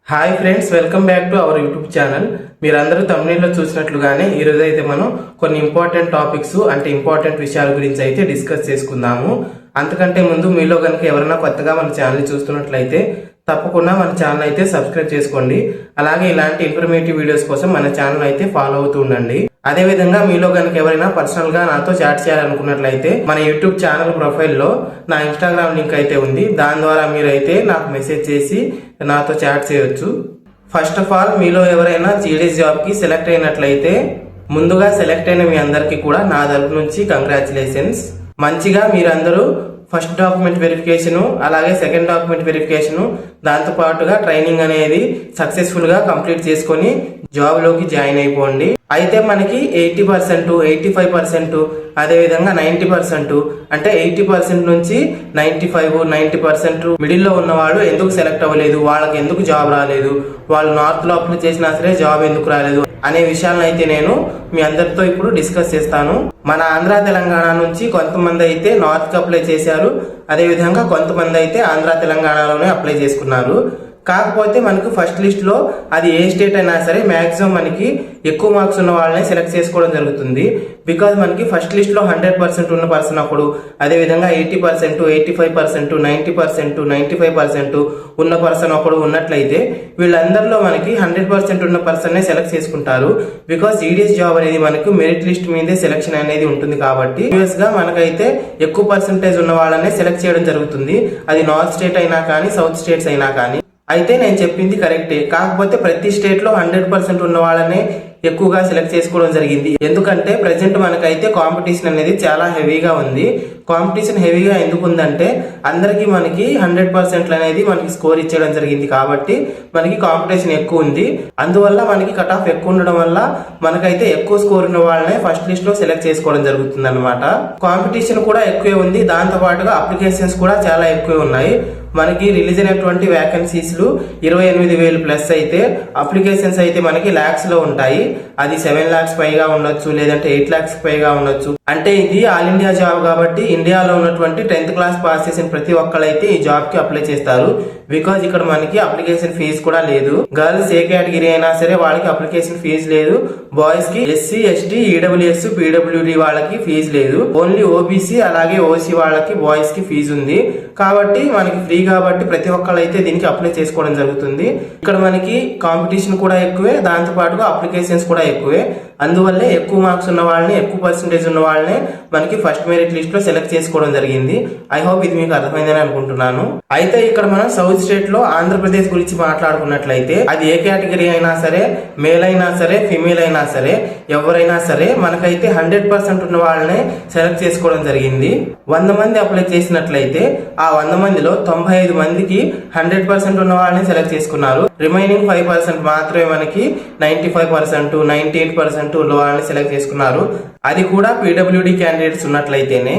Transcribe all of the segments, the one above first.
Hi friends, welcome back to our YouTube channel. మీరందరూ తమిళలో చూసినట్లుగానే ఈరోజు అయితే మనం కొన్ని ఇంపార్టెంట్ టాపిక్స్ అంటే ఇంపార్టెంట్ విషయాల గురించి అయితే డిస్కస్ చేసుకుందాము. అంతకంటే ముందు మీలో కనుక ఎవరైనా కొత్తగా మన ఛానల్ చూస్తున్నట్లయితే తప్పకుండా మన ఛానల్ అయితే సబ్స్క్రైబ్ చేసుకోండి. అలాగే ఇలాంటి ఇన్ఫర్మేటివ్ వీడియోస్ కోసం మన ఛానల్ అయితే ఫాలో అవుతూ ఉండండి. అదే విధంగా మీలో కనుక ఎవరైనా పర్సనల్ గా నాతో చాట్ చేయాలనుకున్నట్లయితే మన యూట్యూబ్ ఛానల్ ప్రొఫైల్లో నా ఇన్స్టాగ్రామ్ లింక్ అయితే ఉంది. దాని ద్వారా మీరైతే నాకు మెసేజ్ చేసి నాతో చాట్ చేయొచ్చు. ఫస్ట్ ఆఫ్ ఆల్, మీలో ఎవరైనా జీడీఎస్ జాబ్ కి సెలెక్ట్ అయినట్లయితే ముందుగా సెలెక్ట్ అయిన మీ అందరికీ కూడా నా తరపు నుంచి కంగ్రాచులేషన్స్. మంచిగా మీరందరూ ఫస్ట్ డాక్యుమెంట్ వెరిఫికేషన్, అలాగే సెకండ్ డాక్యుమెంట్ వెరిఫికేషన్, దాంతో పాటుగా ట్రైనింగ్ అనేది సక్సెస్ఫుల్ గా కంప్లీట్ చేసుకొని జాబ్ లోకి జాయిన్ అయిపోండి. అయితే మనకి 80%, 85%, అదేవిధంగా 90%, అంటే 80% నుంచి 95, 90% మిడిల్లో ఉన్న వాళ్ళు ఎందుకు సెలెక్ట్ అవ్వలేదు, వాళ్ళకి ఎందుకు జాబ్ రాలేదు, వాళ్ళు నార్త్ లో అప్లై చేసినా సరే జాబ్ ఎందుకు రాలేదు అనే విషయాలను అయితే నేను మీ అందరితో ఇప్పుడు డిస్కస్ చేస్తాను. మన ఆంధ్ర తెలంగాణ నుంచి కొంతమంది అయితే నార్త్ కి అప్లై చేశారు, అదేవిధంగా కొంతమంది అయితే ఆంధ్ర తెలంగాణలోనే అప్లై చేసుకున్నారు. కాకపోతే మనకు ఫస్ట్ లిస్ట్ లో అది ఏ స్టేట్ అయినా సరే మాక్సిమం మనకి ఎక్కువ మార్క్స్ ఉన్న వాళ్ళని సెలెక్ట్ చేసుకోవడం జరుగుతుంది. బికాజ్ మనకి ఫస్ట్ లిస్ట్ లో 100% ఉన్న పర్సన్ ఒకడు, అదేవిధంగా 80%, 85%, 90%, 95% ఉన్న పర్సన్ ఒకడు ఉన్నట్లయితే వీళ్ళందరిలో మనకి 100% ఉన్న పర్సన్ నే సెలెక్ట్ చేసుకుంటారు. బికాజ్ జీడీఎస్ జాబ్ అనేది మనకు మెరిట్ లిస్ట్ మీదే సెలెక్షన్ అనేది ఉంటుంది కాబట్టి యూఎస్ గా మనకైతే ఎక్కువ పర్సెంటేజ్ ఉన్న వాళ్ళనే సెలెక్ట్ చేయడం జరుగుతుంది. అది నార్త్ స్టేట్ అయినా కానీ సౌత్ స్టేట్స్ అయినా కానీ. అయితే నేను చెప్పింది కరెక్టే, కాకపోతే ప్రతి స్టేట్ లో 100% ఉన్న వాళ్ళనే ఎక్కువగా సెలెక్ట్ చేసుకోవడం జరిగింది. ఎందుకంటే ప్రెసెంట్ మనకైతే కాంపిటీషన్ అనేది చాలా హెవీగా ఉంది. కాంపిటీషన్ హెవీగా ఎందుకు ఉందంటే అందరికి మనకి 100% అనేది మనకి స్కోర్ ఇచ్చేయడం జరిగింది కాబట్టి మనకి కాంపిటీషన్ ఎక్కువ ఉంది. అందువల్ల మనకి కట్ ఆఫ్ ఎక్కువ ఉండడం వల్ల మనకైతే ఎక్కువ స్కోర్ ఉన్న వాళ్ళనే ఫస్ట్ లిస్ట్ లో సెలెక్ట్ చేసుకోవడం జరుగుతుంది అనమాట. కాంపిటీషన్ కూడా ఎక్కువే ఉంది, దాంతో పాటుగా అప్లికేషన్స్ కూడా చాలా ఎక్కువే ఉన్నాయి. మనకి రిలీజ్ అయినటువంటి వ్యాకెన్సీస్ 28,000 ప్లస్ అయితే అప్లికేషన్స్ అయితే మనకి లాక్స్ లో ఉంటాయి. అది 7 lakhs పైగా ఉండొచ్చు, లేదంటే 8 lakhs పైగా ఉండొచ్చు. అంటే ఇది ఆల్ ఇండియా జాబ్ కాబట్టి ఇండియాలో ఉన్నటువంటి 10th క్లాస్ పాస్ చేసిన ప్రతి ఒక్కరైతే ఈ జాబ్ కి అప్లై చేస్తారు. బికాజ్ ఇక్కడ మనకి అప్లికేషన్ ఫీజు కూడా లేదు. గర్ల్స్ ఏ కేటగిరీ అయినా సరే వాళ్ళకి అప్లికేషన్ ఫీజు లేదు. బాయ్స్ కి ఎస్సీ, ఎస్టీ, ఈడబ్ల్యూఎస్, పీడబ్ల్యూడి వాళ్ళకి ఫీజు లేదు. ఓన్లీ ఓబీసీ అలాగే ఓసీ వాళ్ళకి బాయ్స్ కి ఫీజు ఉంది. కాబట్టి మనకి ఫ్రీ కాబట్టి ప్రతి ఒక్కరైతే దీనికి అప్లై చేసుకోవడం జరుగుతుంది. ఇక్కడ మనకి కాంపిటీషన్ కూడా ఎక్కువే, దాంతో పాటుగా అప్లికేషన్స్ కూడా ఎక్కువే. అందువల్లే ఎక్కువ మార్క్స్ ఉన్న వాళ్ళని, ఎక్కువ పర్సెంటేజ్ ఉన్న వాళ్ళని మనకి ఫస్ట్ మెరిట్ లిస్ట్ లో సెలెక్ట్ చేసుకోవడం జరిగింది. ఐ హోప్ ఇది మీకు అర్థమైందని అనుకుంటున్నాను. అయితే ఇక్కడ మనం సౌత్ స్టేట్ లో ఆంధ్రప్రదేశ్ గురించి మాట్లాడుకున్నట్లయితే అది ఏ కేటగిరీ అయినా సరే, మేల్ అయినా సరే, ఫిమేల్ అయినా సరే, ఎవరైనా సరే మనకైతే 100% ఉన్న వాళ్ళనే సెలెక్ట్ చేసుకోవడం జరిగింది. 100 మంది అప్లై చేసినట్లయితే ఆ 100 మందిలో 95 మందికి 100% ఉన్న వాళ్ళని సెలెక్ట్ చేసుకున్నారు. రిమైనింగ్ 5% మాత్రమే మనకి 95%, 98% ఉన్న వాళ్ళని సెలెక్ట్ చేసుకున్నారు. అది కూడా పీడబ్ల్యూడి క్యాండిడేట్స్ ఉన్నట్లయితేనే.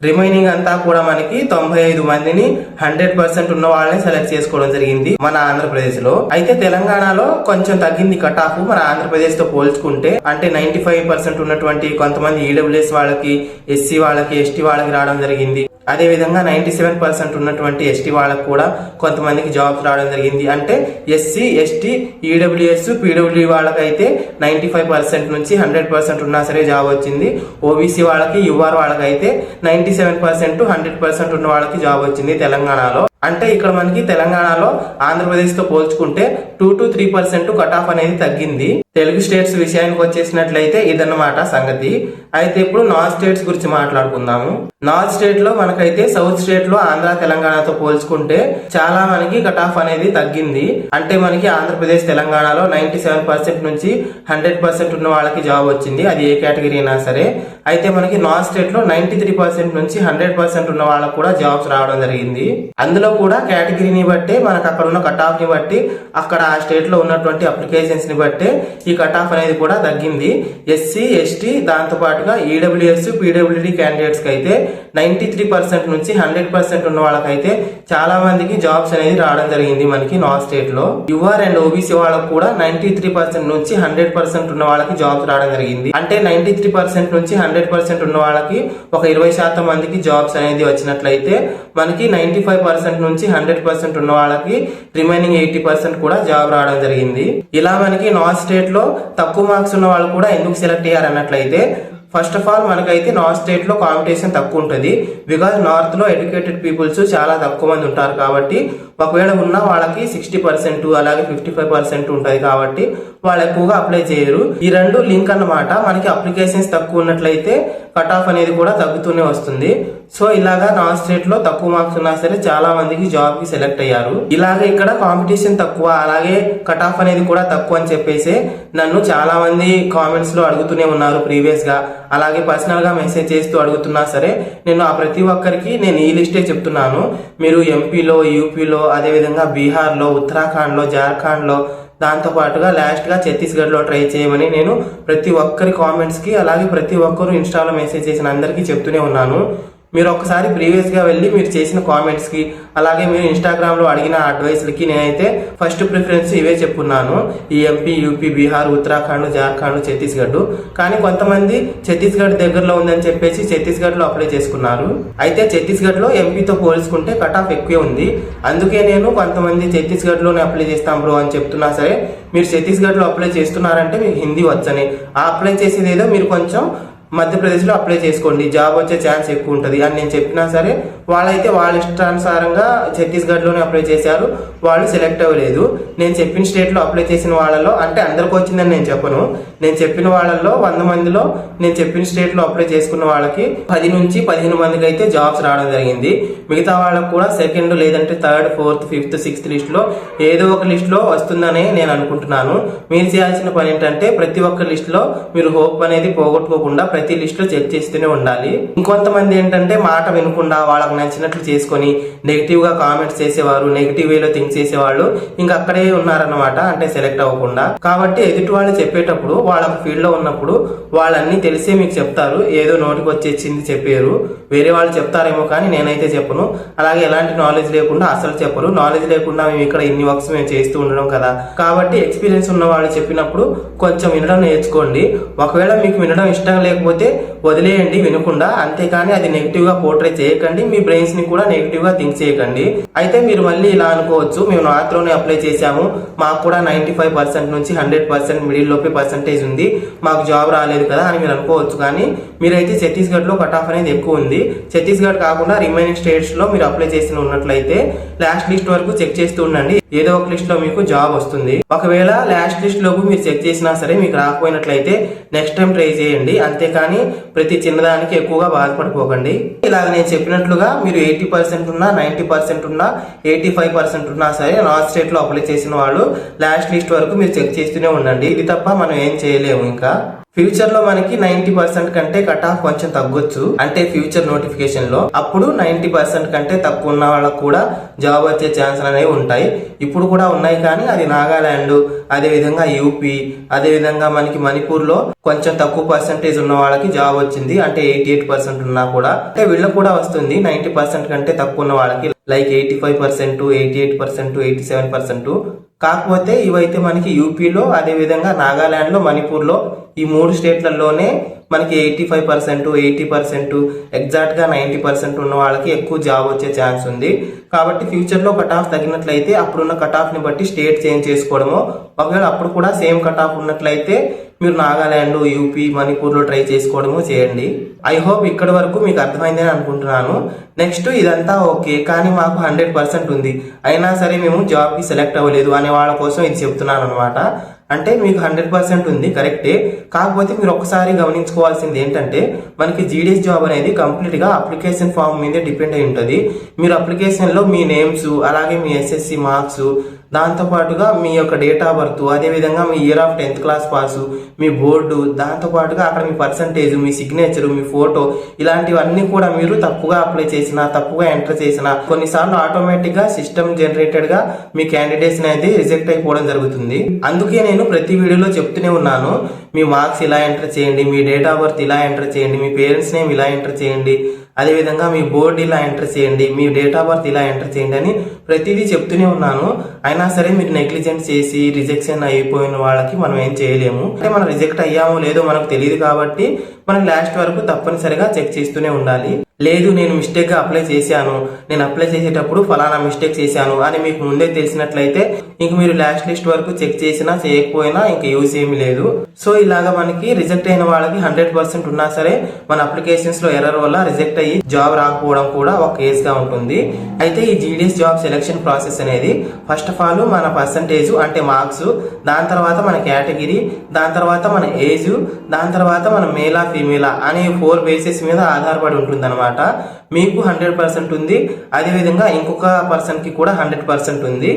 రిమైనింగ్ అంతా కూడా మనకి 95 మందిని 100% ఉన్న వాళ్ళని సెలెక్ట్ చేసుకోవడం జరిగింది మన ఆంధ్రప్రదేశ్ లో. అయితే తెలంగాణలో కొంచెం తగ్గింది కట్ ఆఫ్ మన ఆంధ్రప్రదేశ్ తో పోల్చుకుంటే. అంటే 95% ఉన్నటువంటి కొంతమంది ఈడబ్ల్యూఎస్ వాళ్ళకి, ఎస్సీ వాళ్ళకి, ఎస్టీ వాళ్ళకి రావడం జరిగింది. అదే విధంగా 97% ఉన్నటువంటి ఎస్టీ వాళ్ళకు కూడా కొంతమందికి జాబ్స్ రావడం జరిగింది. అంటే ఎస్సీ, ఎస్టీ, ఈడబ్ల్యూఎస్, పీడబ్ల్యూ వాళ్ళకైతే 95% నుంచి 100% ఉన్నా సరే జాబ్ వచ్చింది. ఓబీసీ వాళ్ళకి, యూఆర్ వాళ్ళకైతే 97%, 100% ఉన్న వాళ్ళకి జాబ్ వచ్చింది తెలంగాణలో. అంటే ఇక్కడ మనకి తెలంగాణలో ఆంధ్రప్రదేశ్ తో పోల్చుకుంటే 2 to 3% కట్ ఆఫ్ అనేది తగ్గింది. తెలుగు స్టేట్స్ విషయానికి వచ్చేసినట్లయితే ఇదన్నమాట సంగతి. అయితే ఇప్పుడు నార్త్ స్టేట్స్ గురించి మాట్లాడుకుందాము. నార్త్ స్టేట్ లో మనకైతే సౌత్ స్టేట్ లో ఆంధ్ర తెలంగాణతో పోల్చుకుంటే చాలా మనకి కట్ ఆఫ్ అనేది తగ్గింది. అంటే మనకి ఆంధ్రప్రదేశ్ తెలంగాణలో 97% నుంచి 100% ఉన్న వాళ్ళకి జాబ్ వచ్చింది, అది ఏ కేటగిరీ అయినా సరే. అయితే మనకి నార్త్ స్టేట్ లో 93% నుంచి 100% ఉన్న వాళ్ళకు కూడా జాబ్స్ రావడం జరిగింది. అందులో కూడా కేటగిరీని బట్టి మనకు అక్కడ ఉన్న కట్ ఆఫ్ ని బట్టి, అక్కడ ఆ స్టేట్ లో ఉన్నటువంటి అప్లికేషన్స్ ని బట్టి ఈ కట్ ఆఫ్ అనేది కూడా తగ్గింది. ఎస్సీ ఎస్టీ దాంతో పాటుగా ఈడబ్ల్యూఎస్ పీడబ్ల్యూడి క్యాండిడేట్స్ కి అయితే 93% నుంచి 100% ఉన్న వాళ్ళకైతే చాలా మందికి జాబ్స్ అనేది రావడం జరిగింది మనకి నార్త్ స్టేట్ లో. యువర్ అండ్ ఓబీసీ వాళ్ళకు కూడా 93% నుంచి 100% ఉన్న వాళ్ళకి జాబ్స్ రావడం జరిగింది. అంటే 93% నుంచి 100% ఉన్న వాళ్ళకి ఒక 20% మందికి జాబ్స్ అనేది వచ్చినట్లయితే మనకి 95% నుంచి 100% ఉన్న వాళ్ళకి రిమైనింగ్ 80% కూడా జాబ్ రావడం జరిగింది. ఇలా మనకి నార్త్ స్టేట్ లో తక్కువ మార్క్స్ ఉన్న వాళ్ళు కూడా ఎందుకు సెలెక్ట్ అయ్యారు అన్నట్లయితే, ఫస్ట్ ఆఫ్ ఆల్ మనకైతే నార్త్ స్టేట్ లో కాంపిటీషన్ తక్కువ ఉంటుంది. బికాజ్ నార్త్ లో ఎడ్యుకేటెడ్ పీపుల్స్ చాలా తక్కువ మంది ఉంటారు కాబట్టి ఒకవేళ ఉన్న వాళ్ళకి 60% అలాగే 55% ఉంటుంది కాబట్టి వాళ్ళు ఎక్కువగా అప్లై చేయరు. ఈ రెండు లింక్ అన్నమాట. మనకి అప్లికేషన్స్ తక్కువ ఉన్నట్లయితే కట్ ఆఫ్ అనేది కూడా తగ్గుతూనే వస్తుంది. సో ఇలాగా నార్త్ స్టేట్ లో తక్కువ మార్క్స్ ఉన్నా సరే చాలా మందికి జాబ్ కి సెలెక్ట్ అయ్యారు. ఇలాగే ఇక్కడ కాంపిటీషన్ తక్కువ అలాగే కట్ ఆఫ్ అనేది కూడా తక్కువ అని చెప్పేసి నన్ను చాలా మంది కామెంట్స్ లో అడుగుతూనే ఉన్నారు ప్రీవియస్ గా, అలాగే పర్సనల్ గా మెసేజ్ చేస్తూ అడుగుతున్నా సరే నేను ఆ ప్రతి ఒక్కరికి నేను ఈ లిస్టే చెప్తున్నాను. మీరు ఎంపీలో, యూపీలో, అదే విధంగా బీహార్ లో, ఉత్తరాఖండ్ లో, జార్ఖండ్ లో, దాంతో పాటుగా లాస్ట్ గా ఛత్తీస్గఢ్ లో ట్రై చేయమని నేను ప్రతి ఒక్కరి కామెంట్స్ కి అలాగే ప్రతి ఒక్కరు ఇన్స్టాలో మెసేజ్ చేసిన అందరికీ చెప్తూనే ఉన్నాను. మీరు ఒకసారి ప్రీవియస్ గా వెళ్ళి మీరు చేసిన కామెంట్స్ కి అలాగే మీరు ఇన్స్టాగ్రామ్ లో అడిగిన అడ్వైస్లకి నేనైతే ఫస్ట్ ప్రిఫరెన్స్ ఇవే చెప్పున్నాను. ఈ ఎంపీ, యూపీ, బీహార్, ఉత్తరాఖండ్, జార్ఖండ్, ఛత్తీస్గఢ్. కానీ కొంతమంది ఛత్తీస్గఢ్ దగ్గరలో ఉందని చెప్పేసి ఛత్తీస్గఢ్ లో అప్లై చేసుకున్నారు. అయితే ఛత్తీస్గఢ్ లో ఎంపీతో పోల్చుకుంటే కట్ ఆఫ్ ఎక్కువే ఉంది. అందుకే నేను కొంతమంది ఛత్తీస్గఢ్ లోనే అప్లై చేస్తాం బ్రో అని చెప్తున్నా సరే, మీరు ఛత్తీస్గఢ్ లో అప్లై చేస్తున్నారంటే మీకు హిందీ వచ్చని, ఆ అప్లై చేసేది ఏదో మీరు కొంచెం మధ్యప్రదేశ్లో అప్లై చేసుకోండి, జాబ్ వచ్చే ఛాన్స్ ఎక్కువ ఉంటుంది అని నేను చెప్పినా సరే వాళ్ళైతే వాళ్ళ ఇష్టానుసారంగా ఛత్తీస్గఢ్లోనే అప్లై చేశారు. వాళ్ళు సెలెక్ట్ అవ్వలేదు. నేను చెప్పిన స్టేట్లో అప్లై చేసిన వాళ్ళలో, అంటే అందరికి వచ్చిందని నేను చెప్పను, నేను చెప్పిన వాళ్ళల్లో 100 మందిలో నేను చెప్పిన స్టేట్లో అప్లై చేసుకున్న వాళ్ళకి 10 నుంచి 15 మందికి అయితే జాబ్స్ రావడం జరిగింది. మిగతా వాళ్ళకు కూడా సెకండ్ లేదంటే థర్డ్, ఫోర్త్, ఫిఫ్త్, సిక్స్త్ లిస్ట్లో ఏదో ఒక లిస్ట్లో వస్తుందని నేను అనుకుంటున్నాను. మీరు చేయాల్సిన పని ఏంటంటే ప్రతి ఒక్క లిస్ట్లో మీరు హోప్ అనేది పోగొట్టుకోకుండా ప్రతి లిస్ట్ లో చెక్ చేస్తూనే ఉండాలి. ఇంకొంతమంది ఏంటంటే మాట వినకుండా వాళ్ళకి నచ్చినట్లు చేసుకొని నెగిటివ్ గా కామెంట్స్ చేసేవారు, నెగిటివ్ వేలో థింక్ చేసేవాళ్ళు ఇంకా అక్కడే ఉన్నారన్నమాట, అంటే సెలెక్ట్ అవ్వకుండా. కాబట్టి ఎదుటి వాళ్ళు చెప్పేటప్పుడు వాళ్ళకి ఫీల్డ్ లో ఉన్నప్పుడు వాళ్ళన్నీ తెలిసే మీకు చెప్తారు. ఏదో నోటికి వచ్చేసింది చెప్పారు, వేరే వాళ్ళు చెప్తారేమో కానీ నేనైతే చెప్పను. అలాగే ఎలాంటి నాలెడ్జ్ లేకుండా అసలు చెప్పరు. నాలెడ్జ్ లేకుండా మేము ఇక్కడ ఇన్ని వర్క్స్ మేము చేస్తూ ఉండడం కదా, కాబట్టి ఎక్స్పీరియన్స్ ఉన్న వాళ్ళు చెప్పినప్పుడు కొంచెం వినడం నేర్చుకోండి. ఒకవేళ మీకు వినడం ఇష్టం లేకపోతే వదిలేయండి వినకుండా, అంతేకాని అది నెగిటివ్ గా పోర్ట్రే చేయకండి. మీ బ్రెయిన్స్ ని కూడా నెగిటివ్ గా థింక్ చేయకండి. అయితే మీరు మళ్ళీ ఇలా అనుకోవచ్చు, మేము నార్త్ లోనే అప్లై చేశాము, మాకు కూడా 95% నుంచి 100% మిడిల్ లోపే పర్సెంటేజ్ ఉంది, మాకు జాబ్ రాలేదు కదా అని మీరు అనుకోవచ్చు. కానీ మీరైతే ఛత్తీస్గఢ్ లో కట్ ఆఫ్ అనేది ఎక్కువ ఉంది. ఛత్తీస్గఢ్ కాకుండా రిమైనింగ్ స్టేట్స్ లో మీరు అప్లై చేసి ఉన్నట్లయితే లాస్ట్ లిస్ట్ వరకు చెక్ చేస్తూ ఉండండి, ఏదో ఒక లిస్ట్ లో మీకు జాబ్ వస్తుంది. ఒకవేళ లాస్ట్ లిస్ట్ లోపు మీరు చెక్ చేసినా సరే మీకు రాకపోయినట్లయితే నెక్స్ట్ టైం ట్రై చేయండి, అంతేకాని ప్రతి చిన్నదానికి ఎక్కువగా బాధపడిపోకండి. ఇలాగ నేను చెప్పినట్లుగా మీరు 80% ఉన్నా, 90% ఉన్నా, 85% ఉన్నా సరే నార్త్ స్టేట్ లో అప్లై చేసిన వాళ్ళు లాస్ట్ లిస్ట్ వరకు మీరు చెక్ చేస్తూనే ఉండండి. ఇది తప్ప మనం ఏం చేయలేము. ఇంకా ఫ్యూచర్ లో మనకి 90% కంటే కట్ ఆఫ్ కొంచెం తగ్గొచ్చు, అంటే ఫ్యూచర్ నోటిఫికేషన్ లో అప్పుడు 90% కంటే తక్కువ ఉన్న వాళ్ళకు కూడా జాబ్ వచ్చే ఛాన్సెస్ అనేవి ఉంటాయి. ఇప్పుడు కూడా ఉన్నాయి, కానీ అది నాగాలాండ్, అదే విధంగా యూపీ, అదే విధంగా మనకి మణిపూర్ లో కొంచెం తక్కువ పర్సెంటేజ్ ఉన్న వాళ్ళకి జాబ్ వచ్చింది. అంటే 88% ఉన్నా కూడా, అంటే వీళ్ళకి కూడా వస్తుంది 90% కంటే తక్కువ ఉన్న వాళ్ళకి, లైక్ 85%, 88%, 87%. కాకపోతే ఇవైతే మనకి యూపీలో, అదే విధంగా నాగాలాండ్ లో, మణిపూర్ లో, ఈ 3 స్టేట్లలోనే మనకి 85%, 80%, ఎగ్జాక్ట్ గా 90% ఉన్న వాళ్ళకి ఎక్కువ జాబ్ వచ్చే ఛాన్స్ ఉంది. కాబట్టి ఫ్యూచర్ లో కట్ ఆఫ్ తగ్గినట్లయితే అప్పుడున్న కట్ ఆఫ్ ని బట్టి స్టేట్ చేంజ్ చేసుకోవడమో, ఒకవేళ అప్పుడు కూడా సేమ్ కట్ ఆఫ్ ఉన్నట్లయితే మీరు నాగాలాండ్, యూపీ, మణిపూర్ లో ట్రై చేసుకోవడము చేయండి. ఐ హోప్ ఇక్కడ వరకు మీకు అర్థమైందని అనుకుంటున్నాను. నెక్స్ట్ ఇదంతా ఓకే, కానీ మాకు 100% ఉంది, అయినా సరే మేము జాబ్ కి సెలెక్ట్ అవ్వలేదు అనే వాళ్ళ కోసం ఇది చెప్తున్నాను అనమాట. అంటే మీకు 100% ఉంది కరెక్టే, కాకపోతే మీరు ఒకసారి గమనించుకోవాల్సింది ఏంటంటే మనకి జీడీఎస్ జాబ్ అనేది కంప్లీట్ గా అప్లికేషన్ ఫామ్ మీదే డిపెండ్ అయి ఉంటుంది. మీరు అప్లికేషన్ లో మీ నేమ్స్ అలాగే మీ ఎస్ఎస్సి మార్క్స్ దాంతో పాటుగా మీ యొక్క డేట్ ఆఫ్ బర్త్, అదే విధంగా మీ year of 10th class pass, మీ బోర్డు, దాంతో పాటుగా అక్కడ మీ పర్సంటేజ్, మీ సిగ్నేచర్, మీ ఫోటో, ఇలాంటివన్నీ కూడా మీరు తప్పుగా అప్లై చేసినా, తప్పుగా ఎంటర్ చేసినా కొన్నిసార్లు ఆటోమేటిక్ గా సిస్టమ్ జనరేటెడ్ గా మీ క్యాండిడేట్స్ అనేది రిజెక్ట్ అయిపోవడం జరుగుతుంది. అందుకే నేను ప్రతి వీడియోలో చెప్తూనే ఉన్నాను, మీ మార్క్స్ ఇలా ఎంటర్ చేయండి, మీ డేట్ ఆఫ్ బర్త్ ఇలా ఎంటర్ చేయండి, మీ పేరెంట్స్ నేమ్ ఇలా ఎంటర్ చేయండి, అదేవిధంగా మీ బోర్డు ఇలా ఎంటర్ చేయండి, మీ డేట్ ఆఫ్ బర్త్ ఇలా ఎంటర్ చేయండి అని ప్రతిదీ చెప్తూనే ఉన్నాను. అయినా సరే మీరు నెగ్లిజెంట్ చేసి రిజెక్షన్ అయిపోయిన వాళ్ళకి మనం ఏం చేయలేము. అంటే మనం రిజెక్ట్ అయ్యామో లేదో మనకు తెలియదు కాబట్టి మనం లాస్ట్ వరకు తప్పనిసరిగా చెక్ చేస్తూనే ఉండాలి. లేదు నేను మిస్టేక్ గా అప్లై చేశాను, నేను అప్లై చేసేటప్పుడు ఫలానా మిస్టేక్ చేశాను అని మీకు ముందే తెలిసినట్లయితే ఇంక మీరు లాస్ట్ లిస్ట్ వరకు చెక్ చేసినా చేయకపోయినా ఇంక యూజ్ ఏమీ లేదు. సో ఇలాగా మనకి రిజెక్ట్ అయిన వాళ్ళకి 100% ఉన్నా సరే మన అప్లికేషన్స్ లో ఎర్రర్ వల్ల రిజెక్ట్ అయ్యి జాబ్ రాకపోవడం కూడా ఒక కేస్ గా ఉంటుంది. అయితే ఈ జీడీఎస్ జాబ్ సెలెక్షన్ ప్రాసెస్ అనేది ఫస్ట్ ఆఫ్ ఆల్ మన పర్సంటేజ్ అంటే మార్క్స్, దాని తర్వాత మన కేటగిరీ, దాని తర్వాత మన ఏజ్, దాని తర్వాత మన మేలా ఫీమేలా అనే 4 బేసిస్ మీద ఆధారపడి ఉంటుంది అనమాట. మీకు 100% ఉంది, అదేవిధంగా ఇంకొక పర్సన్ కి కూడా 100% ఉంది.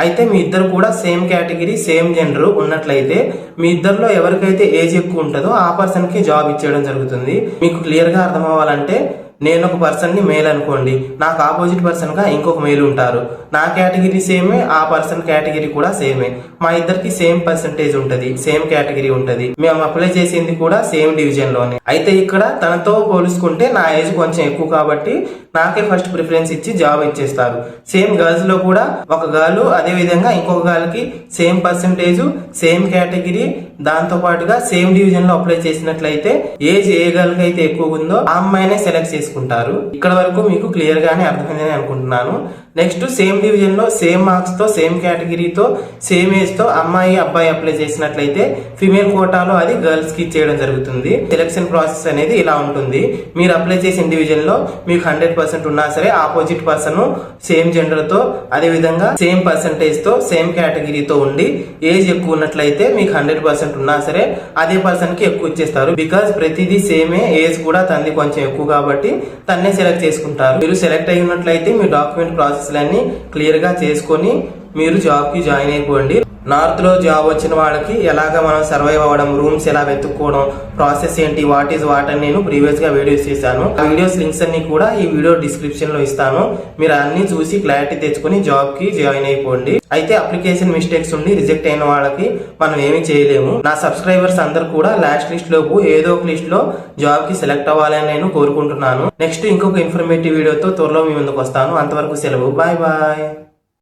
అయితే మీ ఇద్దరు కూడా సేమ్ కేటగిరీ, సేమ్ జెండర్ ఉన్నట్లయితే మీ ఇద్దరిలో ఎవరికైతే ఏజ్ ఎక్కువ ఉంటుందో ఆ పర్సన్ కి జాబ్ ఇచ్చేయడం జరుగుతుంది. మీకు క్లియర్ గా అర్థం అవ్వాలంటే, నేను ఒక పర్సన్ ని మేల్ అనుకోండి, నాకు ఆపోజిట్ పర్సన్ గా ఇంకొక మేల్ ఉంటారు, నా కేటగిరీ సేమే, ఆ పర్సన్ కేటగిరీ కూడా సేమే, మా ఇద్దరికి సేమ్ పర్సంటేజ్ ఉంటది, సేమ్ కేటగిరీ ఉంటది, మేము అప్లై చేసింది కూడా సేమ్ డివిజన్ లోనే. అయితే ఇక్కడ తనతో పోల్చుకుంటే నా ఏజ్ కొంచెం ఎక్కువ కాబట్టి నాకే ఫస్ట్ ప్రిఫరెన్స్ ఇచ్చి జాబ్ ఇచ్చేస్తారు. సేమ్ గర్ల్స్ లో కూడా ఒక గర్ల్ అదే విధంగా ఇంకొక గర్ల్ కి సేమ్ పర్సంటేజ్, సేమ్ కేటగిరీ, దాంతో పాటుగా సేమ్ డివిజన్ లో అప్లై చేసినట్లయితే ఏజ్ ఏ గర్ల్ కి అయితే ఎక్కువ ఉందో ఆ అమ్మాయినే సెలెక్ట్ చేసుకుంటారు. ఇక్కడ వరకు మీకు క్లియర్ గానే అర్థమైందని అనుకుంటున్నాను. నెక్స్ట్ సేమ్ డివిజన్ లో సేమ్ మార్క్స్ తో, సేమ్ కేటగిరీతో, సేమ్ ఏజ్ తో అమ్మాయి అబ్బాయి అప్లై చేసినట్లయితే ఫిమేల్ కోటాలో అది గర్ల్స్ కి ఇచ్చేయడం జరుగుతుంది. సెలక్షన్ ప్రాసెస్ అనేది ఇలా ఉంటుంది. మీరు అప్లై చేసిన డివిజన్ లో మీకు 100% ఉన్నా సరే ఆపోజిట్ పర్సన్ సేమ్ జెండర్ తో, అదే విధంగా సేమ్ పర్సంటేజ్ తో, సేమ్ కేటగిరీతో ఉండి ఏజ్ ఎక్కువ ఉన్నట్లయితే మీకు 100% ఉన్నా సరే అదే పర్సన్ కి ఎక్కువ ఇచ్చేస్తారు. బికాస్ ప్రతిదీ సేమే, ఏజ్ కూడా తనది కొంచెం ఎక్కువ కాబట్టి తన్నే సెలెక్ట్ చేసుకుంటారు. మీరు సెలెక్ట్ అయి ఉన్నట్లయితే మీ డాక్యుమెంట్ ప్రాసెస్ లన్నీ క్లియర్ గా చేసుకొని మీరు జాబ్ కి జాయిన్ అయిపోండి. నార్త్ లో జాబ్ వచ్చిన వాళ్ళకి ఎలాగ మనం సర్వైవ్ అవ్వడం, రూమ్స్ ఎలా వెతుక్కోవడం, ప్రాసెస్ ఏంటి, వాట్ ఈస్ వాట్ అని నేను ప్రీవియస్ గా వీడియోస్ చేశాను. ఆ వీడియోస్ లింక్స్ అన్ని కూడా ఈ వీడియో డిస్క్రిప్షన్ లో ఇస్తాను. మీరు అన్ని చూసి క్లారిటీ తెచ్చుకొని జాబ్ కి జాయిన్ అయిపోండి. అయితే అప్లికేషన్ మిస్టేక్స్ ఉండి రిజెక్ట్ అయిన వాళ్ళకి మనం ఏమీ చేయలేము. నా సబ్స్క్రైబర్స్ అందరు కూడా లాస్ట్ లిస్ట్ లోపు ఏదో ఒక లిస్ట్ లో జాబ్ కి సెలెక్ట్ అవ్వాలని నేను కోరుకుంటున్నాను. నెక్స్ట్ ఇంకొక ఇన్ఫర్మేటివ్ వీడియోతో త్వరలో మీ ముందుకు వస్తాను. అంతవరకు సెలవు, బాయ్ బాయ్.